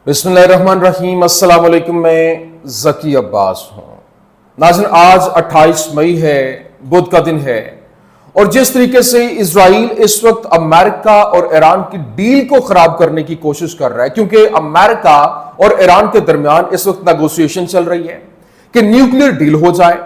बिस्मिल्लाहिर्रहमानिर्रहीम। अस्सलाम वालेकुम। मैं ज़की अब्बास हूँ। नाज़रीन, आज 28 मई है, बुध का दिन है, और जिस तरीके से इजराइल इस वक्त अमेरिका और ईरान की डील को खराब करने की कोशिश कर रहा है, क्योंकि अमेरिका और ईरान के दरमियान इस वक्त नेगोशिएशन चल रही है कि न्यूक्लियर डील हो जाए,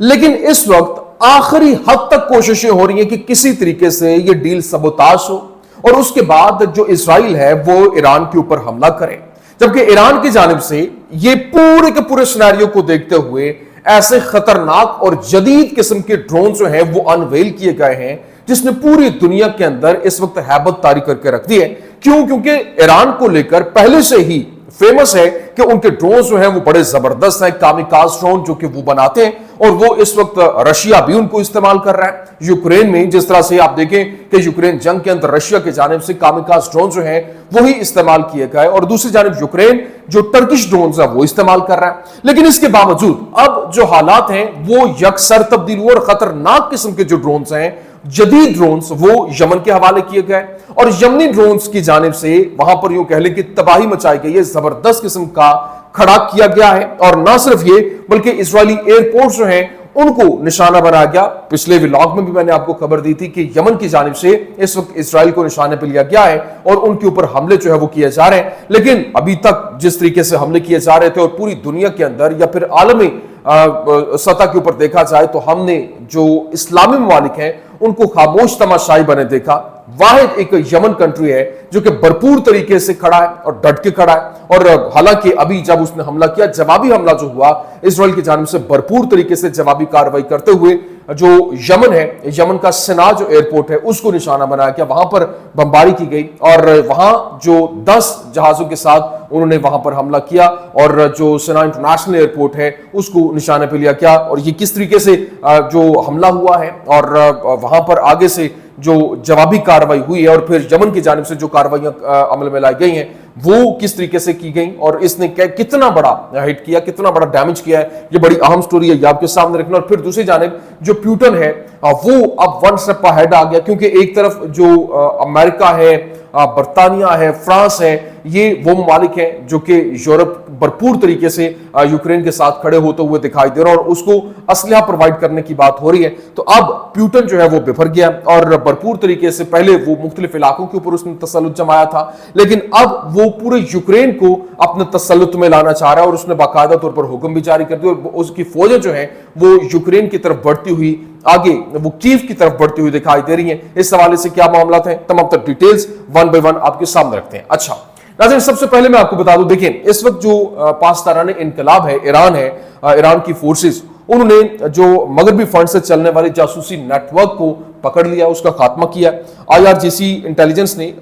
लेकिन इस वक्त आखिरी हद तक कोशिशें हो रही हैं कि किसी तरीके से यह डील सबोताश हो और उसके बाद जो इजराइल है वो ईरान के ऊपर हमला करे। जबकि ईरान की जानिब से ये पूरे के पूरे सिनेरियो को देखते हुए ऐसे खतरनाक और जदीद किस्म के ड्रोन जो हैं वो अनवेल किए गए हैं, जिसने पूरी दुनिया के अंदर इस वक्त हैबत तारी करके रख दी है। क्यों? क्योंकि ईरान को लेकर पहले से ही फेमस है कि उनके ड्रोन जो हैं वो बड़े जबरदस्त हैं, कामिकाज ड्रोन जो कि वो बनाते हैं, और वो इस वक्त रशिया भी उनको इस्तेमाल कर रहा है। यूक्रेन में जिस तरह से आप देखें कि यूक्रेन जंग के अंदर रशिया की जानिब से कामिकाज ड्रोन जो हैं वही इस्तेमाल किए गए, और दूसरी जानिब यूक्रेन जो टर्किश ड्रोन है वो इस्तेमाल कर रहा है। लेकिन इसके बावजूद अब जो हालात हैं वो यकसर तब्दील हुए और खतरनाक किस्म के जो ड्रोन हैं, जदीद ड्रोन्स, वो यमन के हवाले किए गए, और यमनी ड्रोन्स की जानिब से वहां पर यूं कह लें कि तबाही मचाई गई है, जबरदस्त किस्म का खड़ा किया गया है। और ना सिर्फ ये बल्कि इजरायली एयरपोर्ट जो हैं उनको निशाना बनाया गया। पिछले व्लॉग में भी मैंने आपको खबर दी थी कि यमन की जानिब से इस वक्त इजराइल को निशाने पर लिया गया है और उनके ऊपर हमले जो है वो किए जा रहे हैं। लेकिन अभी तक जिस तरीके से हमले किए जा रहे थे और पूरी दुनिया के अंदर या फिर आलमी सतह के ऊपर देखा जाए तो हमने जो इस्लामी ममालिक हैं उनको खामोश तमाशाई बने देखा। वाहिद एक यमन कंट्री है जो कि भरपूर तरीके से खड़ा है और डट के खड़ा है, और हालांकि अभी जब उसने हमला किया, जवाबी हमला जो हुआ इजराइल की जानिब से भरपूर तरीके से जवाबी कार्रवाई करते हुए जो यमन है, यमन का सना जो एयरपोर्ट है उसको निशाना बनाया गया, वहां पर बमबारी की गई, और वहां जो 10 जहाजों के साथ उन्होंने वहां पर हमला किया, और जो सना इंटरनेशनल एयरपोर्ट है उसको निशाने पर लिया गया। और ये किस तरीके से जो हमला हुआ है और वहां पर आगे से जो जवाबी कार्रवाई हुई है और फिर यमन की जानिब से जो कार्रवाइयां अमल में लाई गई हैं वो किस तरीके से की गई और इसने कितना बड़ा हिट किया, कितना बड़ा डैमेज किया है, ये बड़ी अहम स्टोरी है, ये आपके सामने रखना। और फिर दूसरी जानिब जो प्यूटन है वो अब वन स्टेप अहेड आ गया, क्योंकि एक तरफ जो अमेरिका है, बर्तानिया है, फ्रांस है, ये वो ममालिक हैं जो कि यूरोप भरपूर तरीके से यूक्रेन के साथ खड़े होते हुए दिखाई दे रहे हैं और उसको असलहा प्रोवाइड करने की बात हो रही है। तो अब प्यूटन जो है वो बिफर गया और भरपूर तरीके से पहले वो मुख्तलिफ इलाकों के ऊपर उसने तसल्लुत जमाया था, लेकिन अब वो पूरे यूक्रेन को अपने तसल्लुत में लाना चाह रहा है और उसने बाकायदा तौर पर हुक्म भी जारी कर दिया और उसकी फौजें जो हैं वो यूक्रेन की तरफ बढ़ती हुई आगे वो कीव की तरफ बढ़ती हुई दिखाई दे रही हैं। इस हवाले से क्या मामला है, तमाम तर डिटेल्स वन बाय वन आपके सामने रखते हैं। अच्छा नाज़रीन, सबसे पहले मैं आपको बता दूं, देखिए इस वक्त जो पासदाराने इनकलाब है, ईरान की फोर्सेस, उन्होंने जो मगरबी फंड से चलने वाले जासूसी नेटवर्क को पकड़ लिया, उसका खात्मा किया। IRGC इंटेलिजेंस ने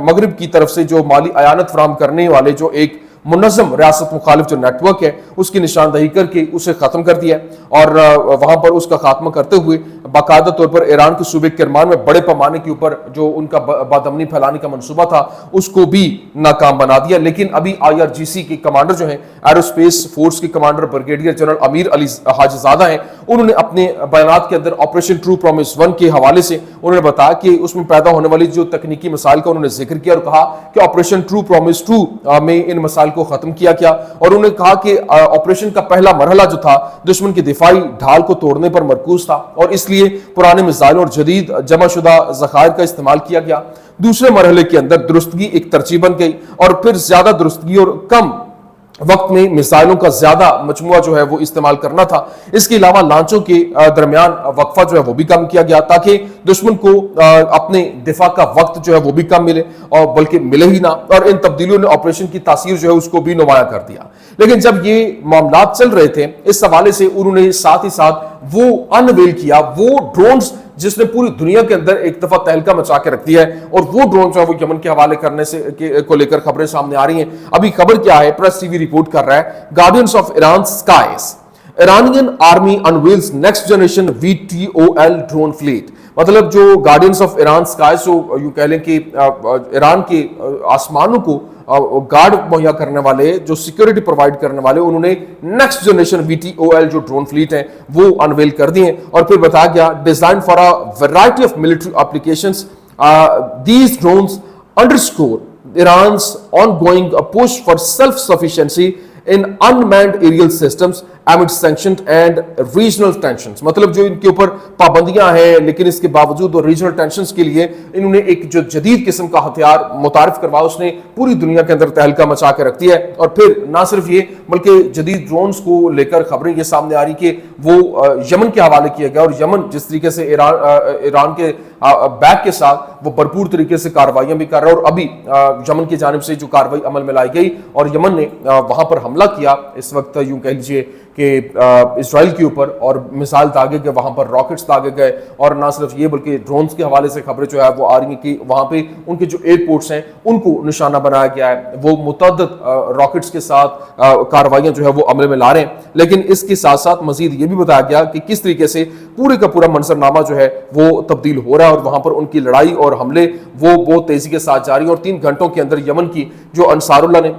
मगरब की तरफ से जो माली अयानत फराहम करने वाले जो एक मुनज़्ज़म रियासत मुखालिफ जो नेटवर्क है उसकी निशानदही करके उसे खत्म कर दिया और वहां पर उसका खात्मा करते हुए बाकायदा तौर पर ईरान के सूबे किरमान में बड़े पैमाने के ऊपर जो उनका बादमनी फैलाने का मंसूबा था उसको भी नाकाम बना दिया। लेकिन अभी IRGC के कमांडर जो हैं, एरोस्पेस फोर्स के commander brigadier general Amir Ali हाजीजादा हैं, उन्होंने अपने बयानात के अंदर ऑपरेशन ट्रू प्रॉमिस 1 के हवाले से उन्होंने बताया कि उसमें पैदा होने वाली जो तकनीकी मसाइल का उन्होंने जिक्र किया और कहा कि ऑपरेशन ट्रू प्रॉमिस 2 में इन मसाइल को खत्म किया गया। और उन्होंने कहा कि ऑपरेशन का पहला मरहला जो था दुश्मन की दिफाई ढाल को तोड़ने पर मरकूज था और इसलिए पुराने मिसाइल और जदीद जमाशुदा ज़खायर का इस्तेमाल किया गया। दूसरे मरहले के अंदर दुरुस्तगी एक तरजीह बन गई और फिर ज्यादा दुरुस्तगी और कम वक्त में मिसाइलों का ज्यादा मजमुआ जो है वो इस्तेमाल करना था। इसके अलावा लांचों के दरमियान वक्फा जो है वो भी कम किया गया ताकि दुश्मन को अपने दिफा का वक्त जो है वो भी कम मिले और बल्कि मिले ही ना। और इन तब्दीलियों ने ऑपरेशन की तासीर जो है उसको भी नुमाया कर दिया। लेकिन जब ये मामला चल रहे थे इस हवाले से उन्होंने साथ ही साथ वो अनवेल किया वो ड्रोन्स जिसने पूरी दुनिया के अंदर एक दफा तहलका मचा के रख दिया है, और वो ड्रोन जो है वो यमन के हवाले करने से को लेकर खबरें सामने आ रही हैं। अभी खबर क्या है, प्रेस टीवी रिपोर्ट कर रहा है, guardians of Iran skies, Iranian army unveils next generation VTOL drone fleet. मतलब जो गार्डियंस ऑफ ईरान स्काईज, जो यूं कह लें कि ईरान के आसमानों को गार्ड मुहैया करने वाले, जो सिक्योरिटी प्रोवाइड करने वाले, उन्होंने नेक्स्ट जनरेशन VTOL जो ड्रोन फ्लीट है वो अनवेल कर दिए। और फिर बताया गया design for a variety of military applications, these drones underscore Iran's ongoing push for self-sufficiency in unmanned aerial systems amid sanctions and regional tensions. मतलब जो इनके ऊपर पाबंदियां हैं लेकिन इसके बावजूद और रीजनल टेंशंस के लिए इन्होंने एक जो जदीद किस्म का हथियार मुतारिफ करवाया, उसने पूरी दुनिया के अंदर तहलका मचा के रख दिया है। और फिर ना सिर्फ ये बल्कि जदीद ड्रोन्स को लेकर खबरें ये सामने आ रही कि वो यमन के हवाले किया गया, और यमन जिस तरीके से ईरान के बैक के साथ वो भरपूर तरीके से कार्रवाइयां भी कर रहा है, और अभी यमन की जानिब से जो कार्रवाई अमल में लाई गई और यमन ने वहां पर हमला किया, इस वक्त यूं कह लीजिए कि इजराइल के ऊपर, और मिसाइल दागे गए, वहां पर रॉकेट्स दागे गए, और ना सिर्फ ये बल्कि ड्रोन्स के हवाले से खबरें जो है वो आ रही हैं कि वहां पे उनके जो एयरपोर्ट्स हैं उनको निशाना बनाया गया है, वो मुतअद्दिद रॉकेट्स के साथ कार्रवाइयां जो है वो अमल में ला रहे हैं। लेकिन इसके साथ साथ मजीद ये भी बताया गया कि किस तरीके से पूरे का पूरा मंजरनामा जो है वो तब्दील हो रहा है, और वहां पर उनकी लड़ाई और हमले वो बहुत तेजी के साथ जारी है। और 3 घंटों के अंदर यमन की जो अंसारुल्लाह ने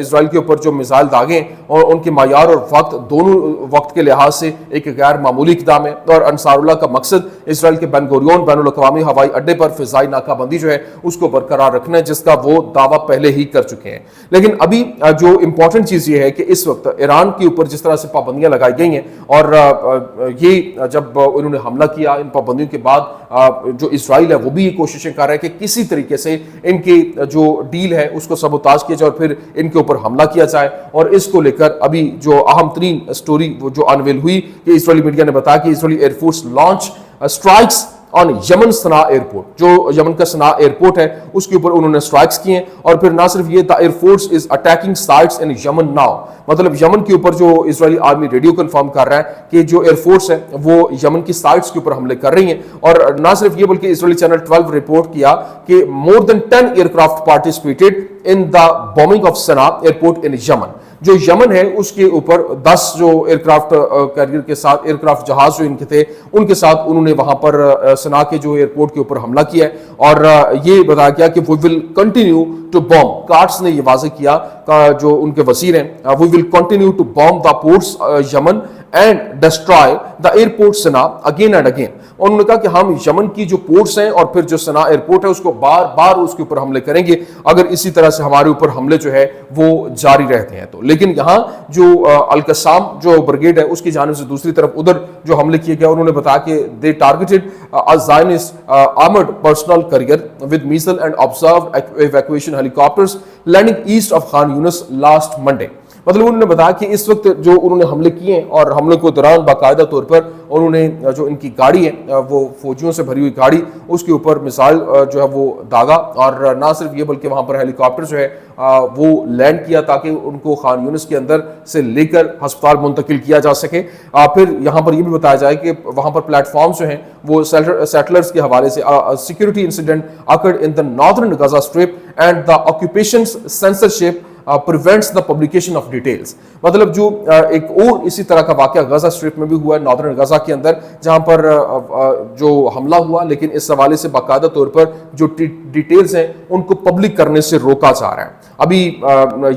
इजराइल के ऊपर जो मिसाइल दागे, और उनके मायार और वक्त दोनों वक्त के लिहाज से एक गैर मामूली इक़दाम है। और अंसारुल्लाह का मकसद इजराइल के बेन गुरियन बैनुल अक़वामी हवाई अड्डे पर फिजाई नाकाबंदी जो है उसको बरकरार रखना है, जिसका वो दावा पहले ही कर चुके हैं। लेकिन अभी जो इंपॉर्टेंट चीज ये है कि इस वक्त ईरान के ऊपर जिस तरह से पाबंदियां लगाई गई हैं, और ये जब उन्होंने हमला किया, इन पाबंदियों के बाद जो इजराइल है वो भी ये कोशिशें कर रहा है कि किसी तरीके से इनकी जो डील है उसको सबोताज किया जाए और फिर इनके ऊपर हमला किया जाए। और इसको लेकर अभी जो अहम तरीन स्टोरी वो जो अनवेल हुई कि इजरायली मीडिया ने बताया कि Israeli air force launch strikes on Yemen Sana airport, जो यमन का सना एयरपोर्ट है उसके ऊपर उन्होंने स्ट्राइक्स किए। और फिर ना सिर्फ ये, the air force is attacking sites in Yemen now, मतलब यमन के ऊपर जो इजरायली आर्मी रेडियो कंफर्म कर रहा है कि जो एयरफोर्स है वो यमन की साइट्स के ऊपर हमले कर रही है। और ना सिर्फ ये बल्कि इजरायली चैनल 12 रिपोर्ट किया कि more than 10 aircraft participated in the bombing of Sana airport in Yemen. जो यमन है उसके ऊपर 10 जो एयरक्राफ्ट कैरियर के साथ एयरक्राफ्ट जहाज जो इनके थे उनके साथ उन्होंने वहां पर सना के जो एयरपोर्ट के ऊपर हमला किया है। और ये बताया गया कि we will continue to bomb, guards ने ये वाजे किया जो उनके वजीर हैं, we will continue to bomb the ports Yemen and destroy the airport Sanaa again and again. और उन्होंने कहा कि हम यमन की जो पोर्ट्स हैं और फिर जो सना एयरपोर्ट है उसको बार बार उसके ऊपर हमले करेंगे अगर इसी तरह से हमारे ऊपर हमले जो है वो जारी रहते हैं तो। लेकिन यहाँ जो अल-कसाम जो ब्रिगेड है उसकी जानिब से दूसरी तरफ उधर जो हमले किए गए, उन्होंने बताया कि they targeted a Zionist armoured personnel carrier with missile and observed evacuation helicopters landing east of Khan Younis last Monday. मतलब उन्होंने बताया कि इस वक्त जो उन्होंने हमले किए और हमले को दौरान बाकायदा तौर पर उन्होंने जो इनकी गाड़ी है वो फौजियों से भरी हुई गाड़ी उसके ऊपर मिसाइल जो है वो दागा। और ना सिर्फ ये बल्कि वहां पर हेलीकॉप्टर जो है वो लैंड किया ताकि उनको खान यूनिस के अंदर से लेकर अस्पताल मुंतकिल किया जा सके। फिर यहाँ पर यह भी बताया जाए कि वहां पर प्लेटफॉर्म जो हैं वो सेटलर्स के हवाले से security incident occurred in the northern Gaza strip and the occupation censorship prevents the publication of details. मतलब जो एक और इसी तरह का वाकया गाजा स्ट्रिप में भी हुआ है, नॉर्दर्न गाजा के अंदर, जहां पर जो हमला हुआ लेकिन इस हवाले से बाकायदा तौर पर जो डिटेल्स हैं उनको पब्लिक करने से रोका जा रहा है। अभी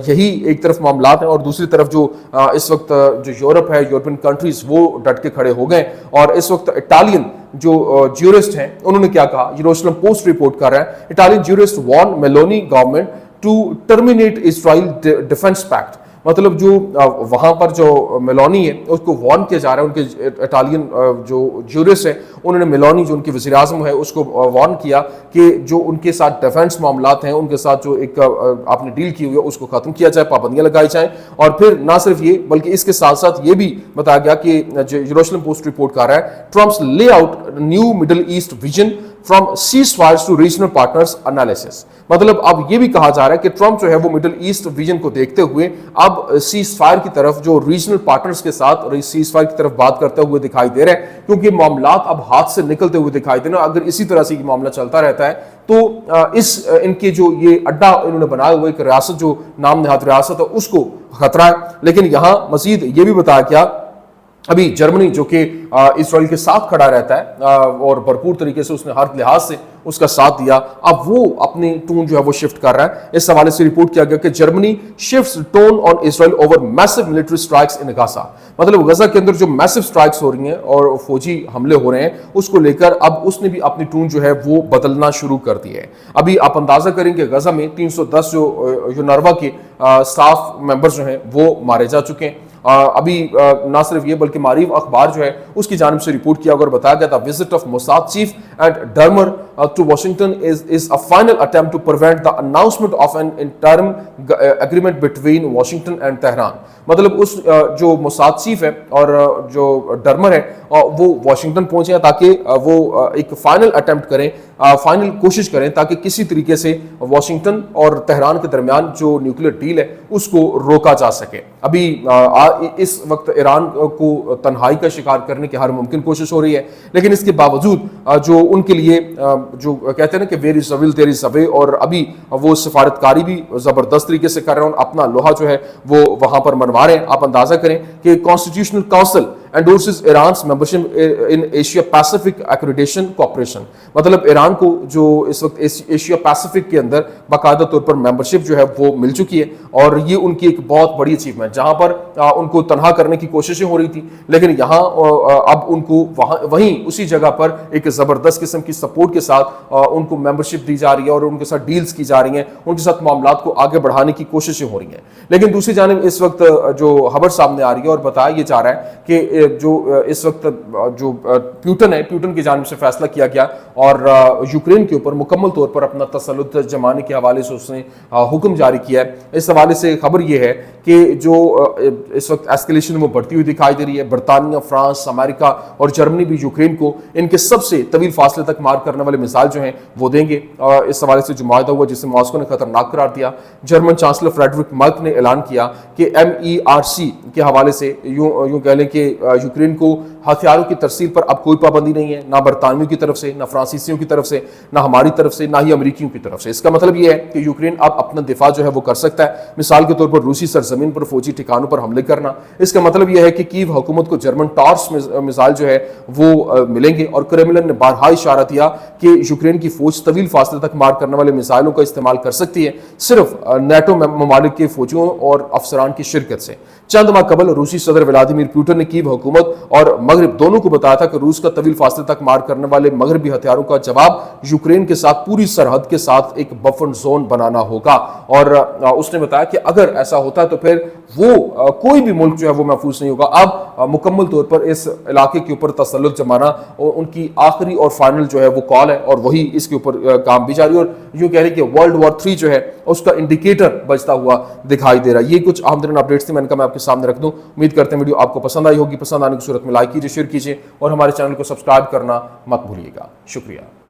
यही एक तरफ मामला है और दूसरी तरफ जो इस वक्त जो यूरोप है, यूरोपियन कंट्रीज वो डट के खड़े हो गए। और इस वक्त इटालियन जो ज्यूरिस्ट हैं उन्होंने क्या कहा, जेरूसलम पोस्ट रिपोर्ट कर रहा है, Italian jurist warn Meloni government to terminate Israel defence pact. मतलब जो वहां पर जो मेलोनी है उसको वार्न किया जा रहा है, उनके इटालियन जो ज्यूरिस्ट है उन्होंने मेलोनी जो उनकी वज़ीर आज़म है उसको वार्न किया कि जो उनके साथ डिफेंस मामलात हैं उनके साथ जो एक आपने डील की हुई है उसको खत्म किया जाए, पाबंदियां लगाई जाएं। और फिर ना सिर्फ ये बल्कि इसके साथ साथ ये भी बताया गया कि जेरूसलम पोस्ट रिपोर्ट कर रहा है, Trump's lay out new Middle East vision from ceasefires to regional partners analysis. मतलब अब ये भी कहा जा रहा है कि ट्रम्प जो है वो मिडल ईस्ट विजन को देखते हुए अब सीज़फायर की तरफ जो रीजनल पार्टनर्स के साथ सीज़फायर की तरफ बात करते हुए दिखाई दे रहे हैं, क्योंकि मामलात अब हाथ से निकलते हुए दिखाई दे रहे हैं। अगर इसी तरह से ये मामला चलता रहता है तो इस इनके जो ये अड्डा इन्होंने बनाया हुआ एक रियासत जो नाम नहात रियासत है उसको खतरा है। लेकिन यहाँ मजीद ये भी बताया गया अभी जर्मनी जो कि इसराइल के साथ खड़ा रहता है और भरपूर तरीके से उसने हर लिहाज से उसका साथ दिया, अब वो अपनी टोन जो है वो शिफ्ट कर रहा है। इस हवाले से रिपोर्ट किया गया कि Germany shifts tone on Israel over massive military strikes in Gaza. मतलब गजा के अंदर जो मैसिव स्ट्राइक्स हो रही हैं और फौजी हमले हो रहे हैं उसको लेकर अब उसने भी अपनी टोन जो है वो बदलना शुरू कर दी है। अभी आप अंदाजा करेंगे गजा में 310 जो यूनरवा के स्टाफ मेंबर्स जो हैं वो मारे जा चुके हैं। अभी ना सिर्फ ये बल्कि मारीफ अखबार जो है उसकी जानिब से रिपोर्ट किया और बताया गया था visit of Mossad chief at Dermer to Washington is a final attempt to prevent the announcement of an interim agreement between Washington and Tehran. मतलब उस जो मोसाद चीफ है और जो डर्मर है वो वाशिंगटन पहुंचे हैं ताकि वो एक फाइनल अटेम्प्ट करें, फाइनल कोशिश करें ताकि किसी तरीके से वाशिंगटन और तेहरान के दरमियान जो न्यूक्लियर डील है उसको रोका जा सके। अभी इस वक्त ईरान को तन्हाई का शिकार करने की हर मुमकिन कोशिश हो रही है, लेकिन इसके बावजूद जो उनके लिए जो कहते हैं ना कि where is a will there is a way, और अभी वो सफारतकारी भी जबरदस्त तरीके से कर रहे हैं और अपना लोहा जो है वो वहां पर मनवा रहे हैं। आप अंदाजा करें कि constitutional council endorses Iran's membership in Asia Pacific Accreditation Cooperation। मतलब ईरान को जो इस वक्त एशिया पैसिफिक के अंदर बाकायदा तौर पर मेंबरशिप जो है वो मिल चुकी है और ये उनकी एक बहुत बड़ी अचीवमेंट, जहां पर उनको तनहा करने की कोशिशें हो रही थी, लेकिन यहाँ अब उनको वहीं उसी जगह पर एक जबरदस्त किस्म की सपोर्ट के साथ उनको मेंबरशिप दी जा रही है और उनके साथ डील्स की जा रही हैं, उनके साथ मामलात को आगे बढ़ाने की कोशिशें हो रही हैं। लेकिन दूसरी जानिब इस वक्त जो खबर सामने आ रही है और बताया ये जा रहा है कि जो इस वक्त जो प्यूटन है, प्यूटन की जानिब से फैसला किया गया और यूक्रेन के ऊपर मुकम्मल तौर पर अपना तसल्लुत जमाने के हवाले से उसने हुक्म जारी किया है। इस हवाले से खबर यह है कि जो इस वक्त एस्केलेशन वो बढ़ती हुई दिखाई दे रही है। बरतानिया, फ्रांस, अमेरिका और जर्मनी भी यूक्रेन को इनके सबसे तवील फासले तक मार करने वाले मिसाइल जो हैं वो देंगे। इस हवाले से जो माहदा हुआ जिसे मॉस्को ने खतरनाक करार दिया। जर्मन चांसलर फ्रेडरिक मर्क ने ऐलान किया कि MERC के हवाले से यूं कह लें कि यूक्रेन को हथियारों की तरसील पर अब कोई पाबंदी नहीं है, ना बरतानियों की तरफ से, ना फ्रांसीसियों की तरफ से, ना हमारी तरफ से, ना ही अमरीकियों की तरफ से। इसका मतलब यह है कि यूक्रेन अब अपना दिफा जो है वो कर सकता है। मिसाल के तौर पर रूसी सरजमीन पर फौजी ठिकानों पर हमले करना। इसका मतलब यह है कि कीव हुकूमत को जर्मन टॉर्स मिसाइल जो है वो मिलेंगे और क्रेमलिन ने बारहा इशारा दिया कि यूक्रेन की फौज तवील फासले तक मार करने वाले मिसाइलों का इस्तेमाल कर सकती है, सिर्फ नेटो ममालिक के फौजियों और अफसरान की शिरकत से। चंद माह कबल रूसी सदर व्लादिमीर पुतिन ने कीव हुकूमत और मगरब दोनों को बताया था कि रूस का तवील फासले तक मार करने वाले मगरबी हथियारों का जवाब यूक्रेन के साथ पूरी सरहद के साथ एक बफर जोन बनाना होगा। और उसने बताया कि अगर ऐसा होता है तो फिर वो कोई भी मुल्क जो है वो महफूज नहीं होगा। अब मुकम्मल तौर पर इस इलाके के ऊपर तसल्लुत जमाना उनकी आखिरी और फाइनल जो है वो कॉल है और वही इसके ऊपर काम भी जारी। और यूं कह रहे कि वर्ल्ड वॉर 3 जो है उसका इंडिकेटर बजता हुआ दिखाई दे रहा है। ये कुछ आमदन अपडेट्स थी, मैंने कहा मैं आपके सामने रख दूं। उम्मीद करते हैं वीडियो आपको पसंद आई होगी। पसंद आने की सूरत में लाइक कीजिए, शेयर कीजिए और हमारे चैनल को सब्सक्राइब करना मत भूलिएगा। शुक्रिया।